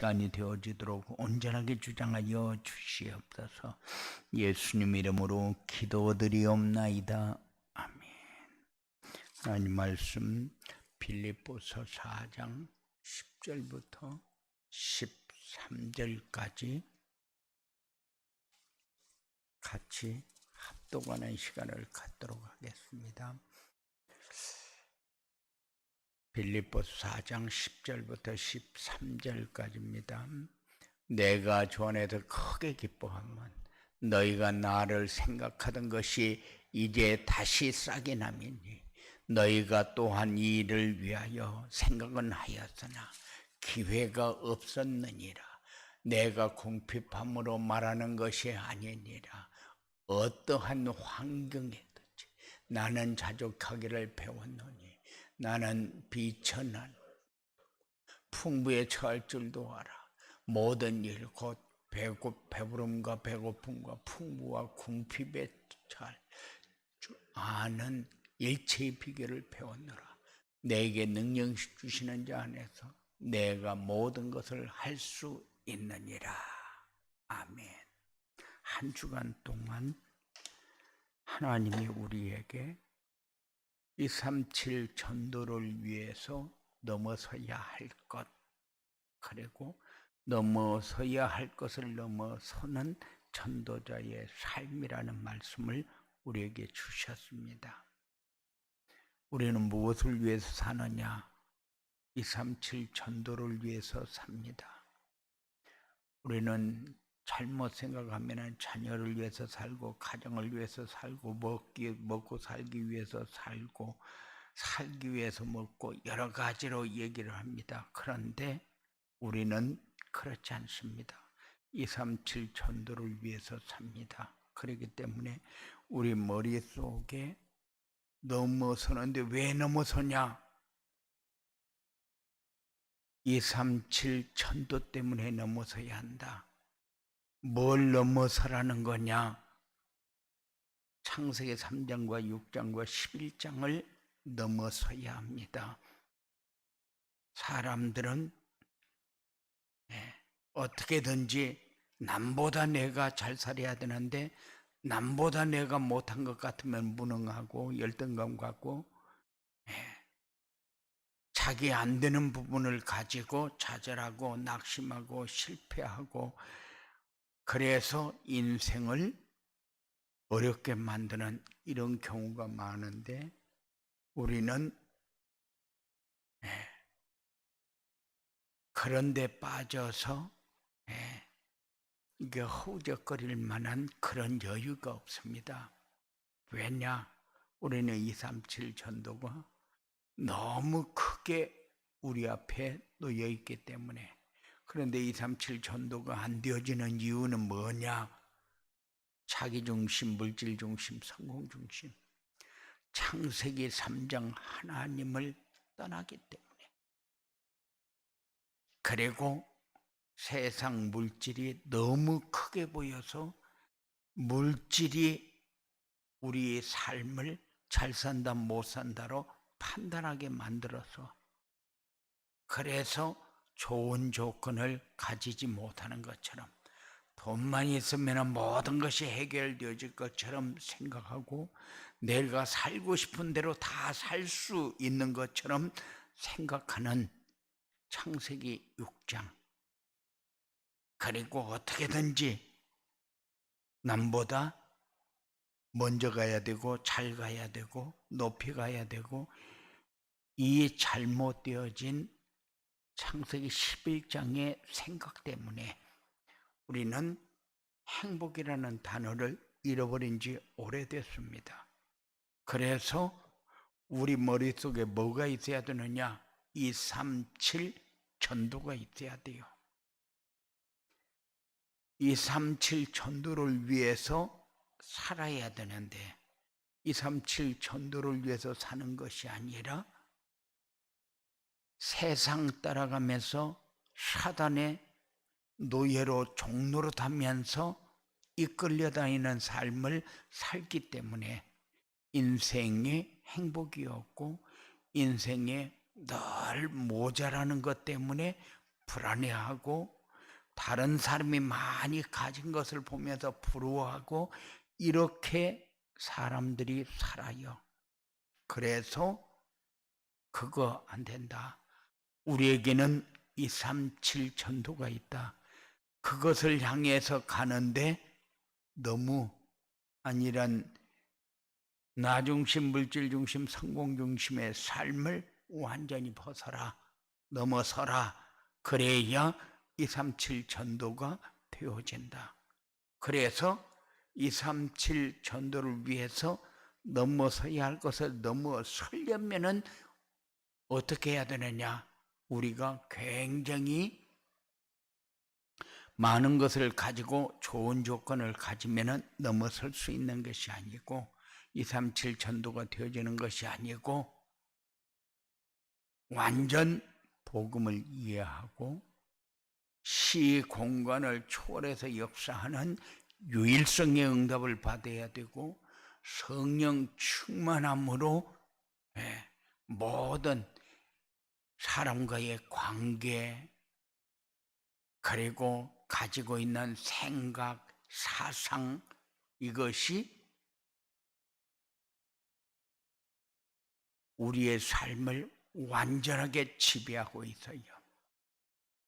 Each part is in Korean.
시간이 되어지도록 온전하게 주장하여 주시옵소서. 예수님 이름으로 기도드리옵나이다. 아멘. 하나님 말씀 빌립보서 4장 10절부터 13절까지 같이 합독하는 시간을 갖도록 하겠습니다. 빌립보서 4장 10절부터 13절까지입니다. 내가 주 안에서 크게 기뻐하면 너희가 나를 생각하던 것이 이제 다시 싹이 나미니 너희가 또한 이 일을 위하여 생각은 하였으나 기회가 없었느니라. 내가 궁핍함으로 말하는 것이 아니니라. 어떠한 환경에든지 나는 자족하기를 배웠노니 나는 비천한 풍부에 처할 줄도 알아. 모든 일 곧 배부름과 배고픔과 풍부와 궁핍에 처할 줄 아는 일체의 비결을 배웠노라. 내게 능력 주시는 자 안에서 내가 모든 것을 할 수 있느니라. 아멘. 한 주간 동안 하나님이 우리에게 237 전도를 위해서 넘어서야 할 것, 그리고 넘어서야 할 것을 넘어서는 전도자의 삶이라는 말씀을 우리에게 주셨습니다. 우리는 무엇을 위해서 사느냐? 237 전도를 위해서 삽니다. 우리는 잘못 생각하면 자녀를 위해서 살고 가정을 위해서 살고 먹고 살기 위해서 살고 살기 위해서 먹고 여러 가지로 얘기를 합니다. 그런데 우리는 그렇지 않습니다. 237 전도를 위해서 삽니다. 그렇기 때문에 우리 머릿속에 넘어서는데 왜 넘어서냐? 237 전도 때문에 넘어서야 한다. 뭘 넘어서라는 거냐? 창세기 3장과 6장과 11장을 넘어서야 합니다. 사람들은 어떻게든지 남보다 내가 잘 살아야 되는데 남보다 내가 못한 것 같으면 무능하고 열등감 갖고 자기 안 되는 부분을 가지고 좌절하고 낙심하고 실패하고 그래서 인생을 어렵게 만드는 이런 경우가 많은데 우리는 그런 데 빠져서 이게 허우적거릴 만한 그런 여유가 없습니다. 왜냐? 우리는 237 전도가 너무 크게 우리 앞에 놓여 있기 때문에. 그런데 237 전도가 안 되어지는 이유는 뭐냐? 자기중심, 물질중심, 성공중심, 창세기 3장 하나님을 떠나기 때문에. 그리고 세상 물질이 너무 크게 보여서 물질이 우리의 삶을 잘 산다 못 산다로 판단하게 만들어서 그래서 좋은 조건을 가지지 못하는 것처럼 돈만 있으면 모든 것이 해결되어질 것처럼 생각하고 내가 살고 싶은 대로 다 살 수 있는 것처럼 생각하는 창세기 6장. 그리고 어떻게든지 남보다 먼저 가야 되고 잘 가야 되고 높이 가야 되고 이 잘못되어진 창세기 11장의 생각 때문에 우리는 행복이라는 단어를 잃어버린 지 오래됐습니다. 그래서 우리 머릿속에 뭐가 있어야 되느냐? 237 전도가 있어야 돼요. 237 전도를 위해서 살아야 되는데 237 전도를 위해서 사는 것이 아니라 세상 따라가면서 사단의 노예로 종로로 타면서 이끌려 다니는 삶을 살기 때문에 인생에 행복이 없고 인생에 늘 모자라는 것 때문에 불안해하고 다른 사람이 많이 가진 것을 보면서 부러워하고 이렇게 사람들이 살아요. 그래서 그거 안 된다. 우리에게는 237 전도가 있다. 그것을 향해서 가는데 너무 아니란 나중심, 물질중심, 성공중심의 삶을 완전히 넘어서라. 그래야 237 전도가 되어진다. 그래서 237 전도를 위해서 넘어서야 할 것을 넘어서려면은 어떻게 해야 되느냐? 우리가 굉장히 많은 것을 가지고 좋은 조건을 가지면은 넘어설 수 있는 것이 아니고 237 전도가 되어지는 것이 아니고 완전 복음을 이해하고 시 공간을 초월해서 역사하는 유일성의 응답을 받아야 되고 성령 충만함으로 모든 사람과의 관계 그리고 가지고 있는 생각, 사상 이것이 우리의 삶을 완전하게 지배하고 있어요.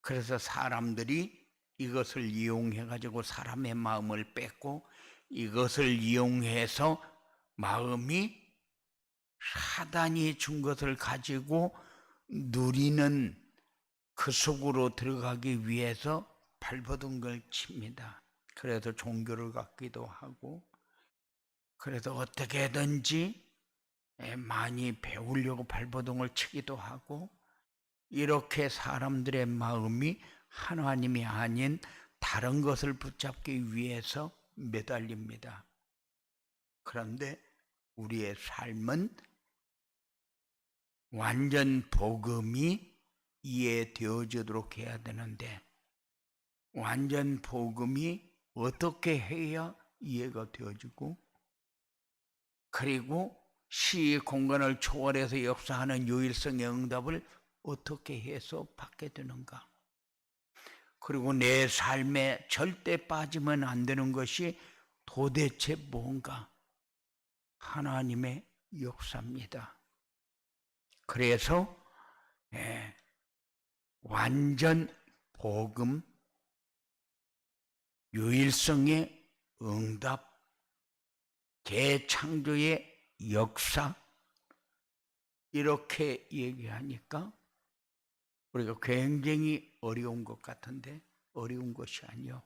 그래서 사람들이 이것을 이용해 가지고 사람의 마음을 뺏고 이것을 이용해서 마음이 사단이 준 것을 가지고 누리는 그 속으로 들어가기 위해서 발버둥을 칩니다. 그래서 종교를 갖기도 하고 그래서 어떻게든지 많이 배우려고 발버둥을 치기도 하고 이렇게 사람들의 마음이 하나님이 아닌 다른 것을 붙잡기 위해서 매달립니다. 그런데 우리의 삶은 완전 복음이 이해되어지도록 해야 되는데 완전 복음이 어떻게 해야 이해가 되어지고 그리고 시 공간을 초월해서 역사하는 유일성의 응답을 어떻게 해서 받게 되는가? 그리고 내 삶에 절대 빠지면 안 되는 것이 도대체 뭔가? 하나님의 역사입니다. 그래서 완전 복음, 유일성의 응답, 재창조의 역사 이렇게 얘기하니까 우리가 굉장히 어려운 것 같은데 어려운 것이 아니요.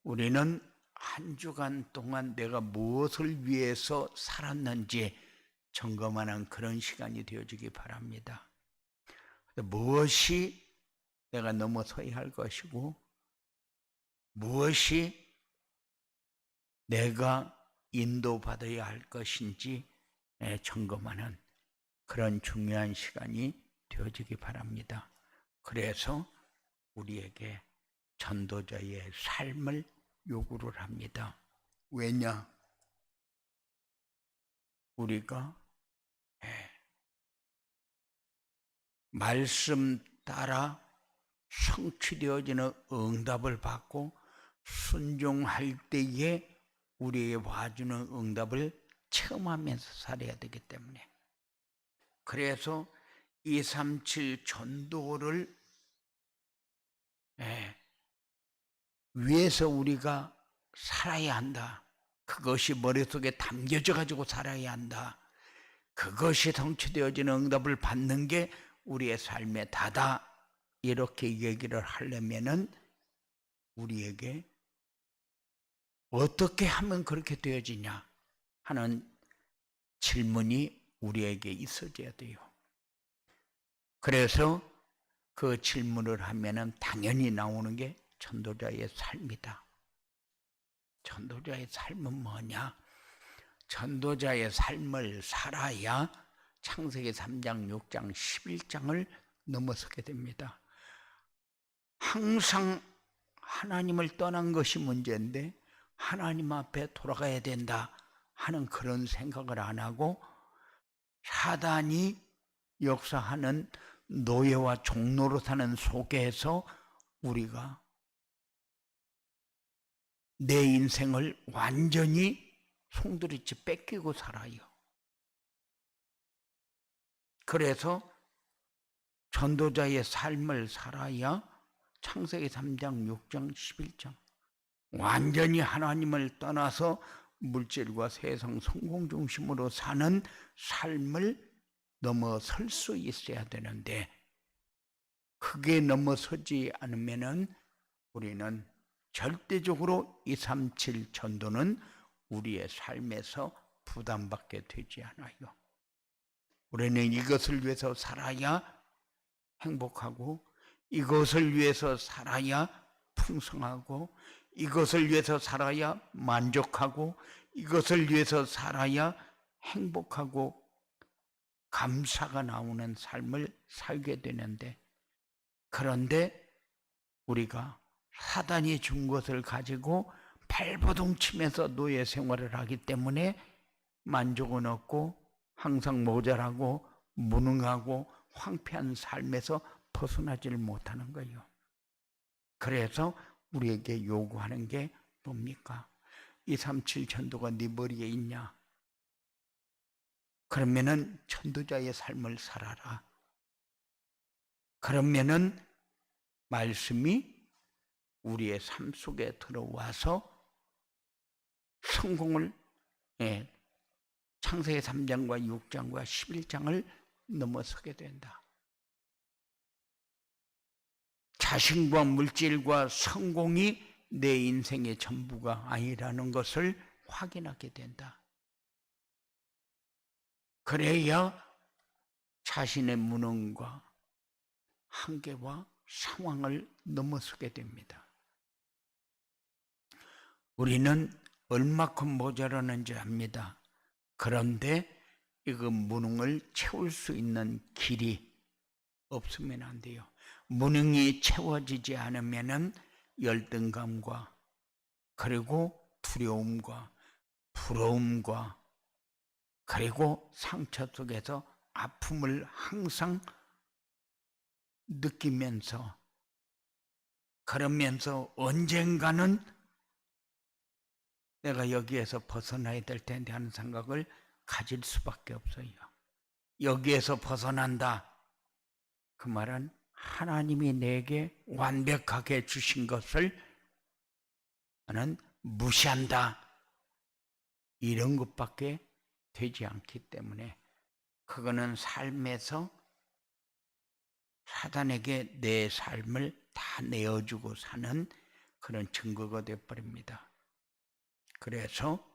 우리는 한 주간 동안 내가 무엇을 위해서 살았는지 점검하는 그런 시간이 되어지기 바랍니다. 무엇이 내가 넘어서야 할 것이고 무엇이 내가 인도받아야 할 것인지 점검하는 그런 중요한 시간이 되어지기 바랍니다. 그래서 우리에게 전도자의 삶을 요구를 합니다. 왜냐? 우리가 말씀 따라 성취되어지는 응답을 받고 순종할 때에 우리에게 와주는 응답을 체험하면서 살아야 되기 때문에 그래서 237 전도를 위해서 우리가 살아야 한다. 그것이 머릿속에 담겨져 가지고 살아야 한다. 그것이 성취되어지는 응답을 받는 게 우리의 삶의 다다. 이렇게 얘기를 하려면은 우리에게 어떻게 하면 그렇게 되어지냐 하는 질문이 우리에게 있어져야 돼요. 그래서 그 질문을 하면은 당연히 나오는 게 전도자의 삶이다. 전도자의 삶은 뭐냐? 전도자의 삶을 살아야 창세기 3장, 6장, 11장을 넘어서게 됩니다. 항상 하나님을 떠난 것이 문제인데 하나님 앞에 돌아가야 된다 하는 그런 생각을 안 하고 사단이 역사하는 노예와 종로로 사는 속에서 우리가 내 인생을 완전히 송두리째 뺏기고 살아요. 그래서 전도자의 삶을 살아야 창세기 3장, 6장, 11장 완전히 하나님을 떠나서 물질과 세상 성공 중심으로 사는 삶을 넘어설 수 있어야 되는데, 그게 넘어서지 않으면은 우리는 절대적으로 237 전도는 우리의 삶에서 부담받게 되지 않아요. 우리는 이것을 위해서 살아야 행복하고, 이것을 위해서 살아야 풍성하고, 이것을 위해서 살아야 만족하고, 이것을 위해서 살아야 행복하고 감사가 나오는 삶을 살게 되는데, 그런데 우리가 사단이 준 것을 가지고 발버둥 치면서 노예 생활을 하기 때문에 만족은 없고 항상 모자라고 무능하고 황폐한 삶에서 벗어나지를 못하는 거예요. 그래서 우리에게 요구하는 게 뭡니까? 237 전도가 네 머리에 있냐? 그러면은 전도자의 삶을 살아라. 그러면은 말씀이 우리의 삶 속에 들어와서 성공을, 창세기 3장과 6장과 11장을 넘어서게 된다. 자신과 물질과 성공이 내 인생의 전부가 아니라는 것을 확인하게 된다. 그래야 자신의 무능과 한계와 상황을 넘어서게 됩니다. 우리는 얼마큼 모자라는지 압니다. 그런데 이거 무능을 채울 수 있는 길이 없으면 안 돼요. 무능이 채워지지 않으면은 열등감과 그리고 두려움과 부러움과 그리고 상처 속에서 아픔을 항상 느끼면서, 그러면서 언젠가는 내가 여기에서 벗어나야 될 텐데 하는 생각을 가질 수밖에 없어요. 여기에서 벗어난다. 그 말은 하나님이 내게 완벽하게 주신 것을 나는 무시한다. 이런 것밖에 되지 않기 때문에 그거는 삶에서 사단에게 내 삶을 다 내어주고 사는 그런 증거가 되어버립니다. 그래서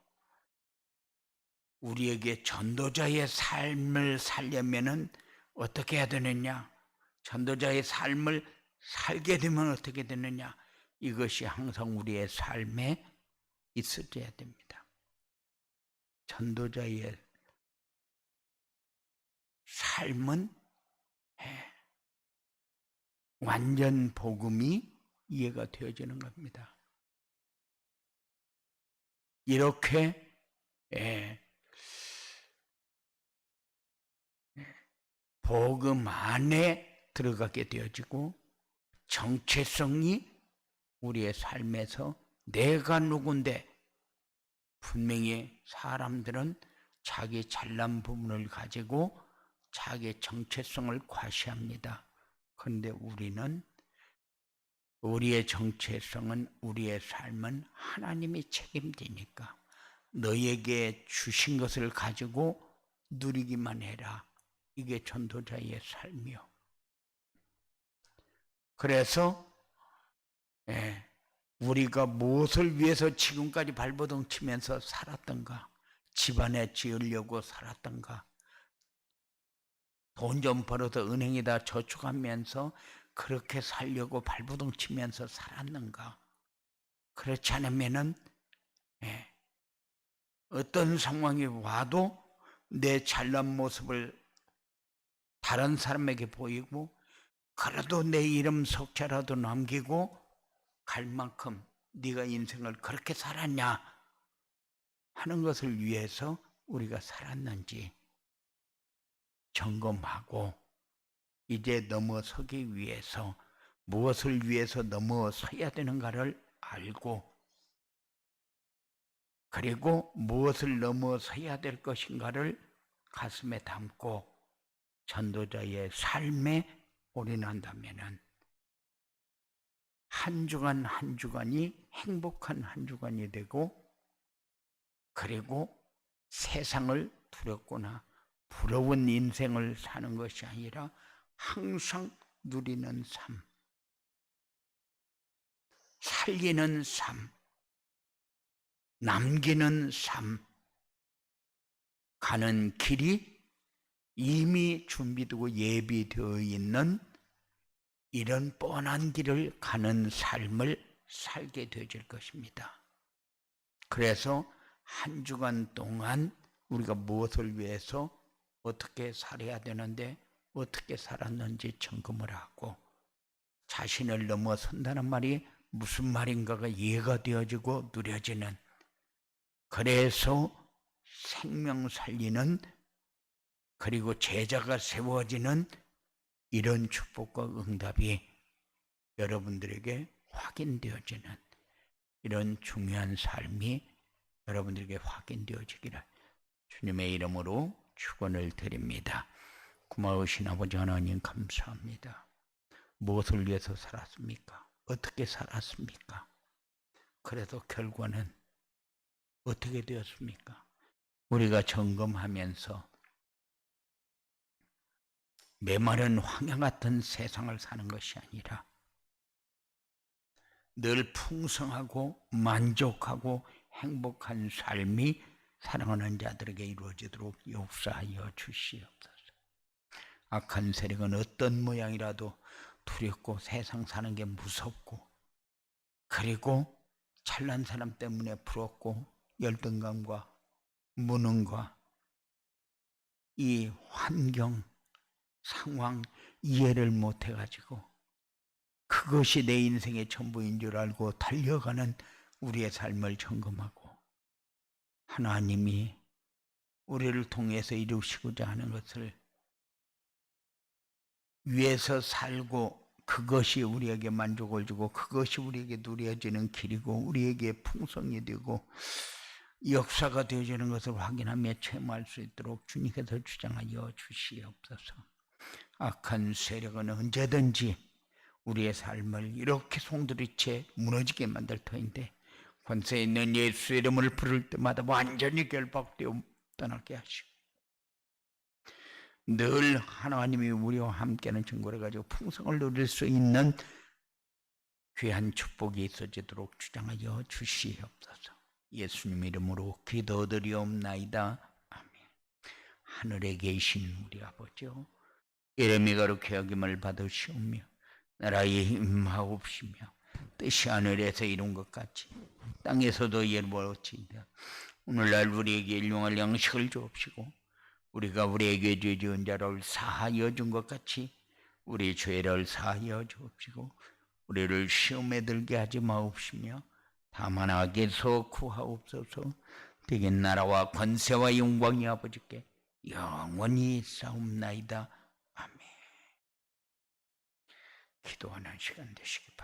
우리에게 전도자의 삶을 살려면은 어떻게 해야 되느냐? 전도자의 삶을 살게 되면 어떻게 되느냐? 이것이 항상 우리의 삶에 있어야 됩니다. 전도자의 삶은 완전 복음이 이해가 되어지는 겁니다. 이렇게 복음 안에 들어가게 되어지고 정체성이 우리의 삶에서 내가 누군데, 분명히 사람들은 자기 잘난 부분을 가지고 자기 정체성을 과시합니다. 그런데 우리는 우리의 정체성은, 우리의 삶은 하나님이 책임지니까 너에게 주신 것을 가지고 누리기만 해라. 이게 전도자의 삶이요. 그래서 우리가 무엇을 위해서 지금까지 발버둥 치면서 살았던가, 집안에 지으려고 살았던가, 돈 좀 벌어서 은행에다 저축하면서 그렇게 살려고 발버둥 치면서 살았는가? 그렇지 않으면은 어떤 상황이 와도 내 잘난 모습을 다른 사람에게 보이고, 그래도 내 이름 석자라도 남기고 갈 만큼 네가 인생을 그렇게 살았냐 하는 것을 위해서 우리가 살았는지 점검하고, 이제 넘어서기 위해서 무엇을 위해서 넘어서야 되는가를 알고, 그리고 무엇을 넘어서야 될 것인가를 가슴에 담고 전도자의 삶에 올인한다면은 한 주간 한 주간이 행복한 한 주간이 되고, 그리고 세상을 두렵거나 부러운 인생을 사는 것이 아니라 항상 누리는 삶, 살리는 삶, 남기는 삶, 가는 길이 이미 준비되고 예비되어 있는 이런 뻔한 길을 가는 삶을 살게 되어질 것입니다. 그래서 한 주간 동안 우리가 무엇을 위해서 어떻게 살아야 되는데 어떻게 살았는지 점검을 하고, 자신을 넘어선다는 말이 무슨 말인가가 이해가 되어지고 누려지는, 그래서 생명 살리는, 그리고 제자가 세워지는 이런 축복과 응답이 여러분들에게 확인되어지는 이런 중요한 삶이 여러분들에게 확인되어지기를 주님의 이름으로 축원을 드립니다. 고마우신 아버지 하나님 감사합니다. 무엇을 위해서 살았습니까? 어떻게 살았습니까? 그래도 결과는 어떻게 되었습니까? 우리가 점검하면서 메마른 황야 같은 세상을 사는 것이 아니라 늘 풍성하고 만족하고 행복한 삶이 사랑하는 자들에게 이루어지도록 역사하여 주시옵소서. 악한 세력은 어떤 모양이라도 두렵고 세상 사는 게 무섭고, 그리고 잘난 사람 때문에 부럽고 열등감과 무능과 이 환경 상황 이해를 못해가지고 그것이 내 인생의 전부인 줄 알고 달려가는 우리의 삶을 점검하고, 하나님이 우리를 통해서 이루시고자 하는 것을 위해서 살고, 그것이 우리에게 만족을 주고 그것이 우리에게 누려지는 길이고 우리에게 풍성이 되고 역사가 되어지는 것을 확인하며 체험할 수 있도록 주님께서 주장하여 주시옵소서. 악한 세력은 언제든지 우리의 삶을 이렇게 송두리째 무너지게 만들 터인데, 권세 있는 예수의 이름을 부를 때마다 완전히 결박되어 떠나게 하시고, 늘 하나님이 우리와 함께하는 증거를 가지고 풍성을 누릴 수 있는 귀한 축복이 있어지도록 주장하여 주시옵소서. 예수님 이름으로 기도드리옵나이다. 아멘. 하늘에 계신 우리 아버지요, 이름이 거룩히 여김을 받으시오며 나라의 임하옵시며 뜻이 하늘에서 이룬 것 같이 땅에서도 이루어지이다. 오늘날 우리에게 일용할 양식을 주옵시고, 우리가 우리에게 죄 지은 자를 사하여 준 것 같이 우리 죄를 사하여 주옵시고, 우리를 시험에 들게 하지 마옵시며 다만 악에서 구하옵소서. 되게 나라와 권세와 영광이 아버지께 영원히 있사옵나이다. 아멘. 기도하는 시간 되시기 바랍니다.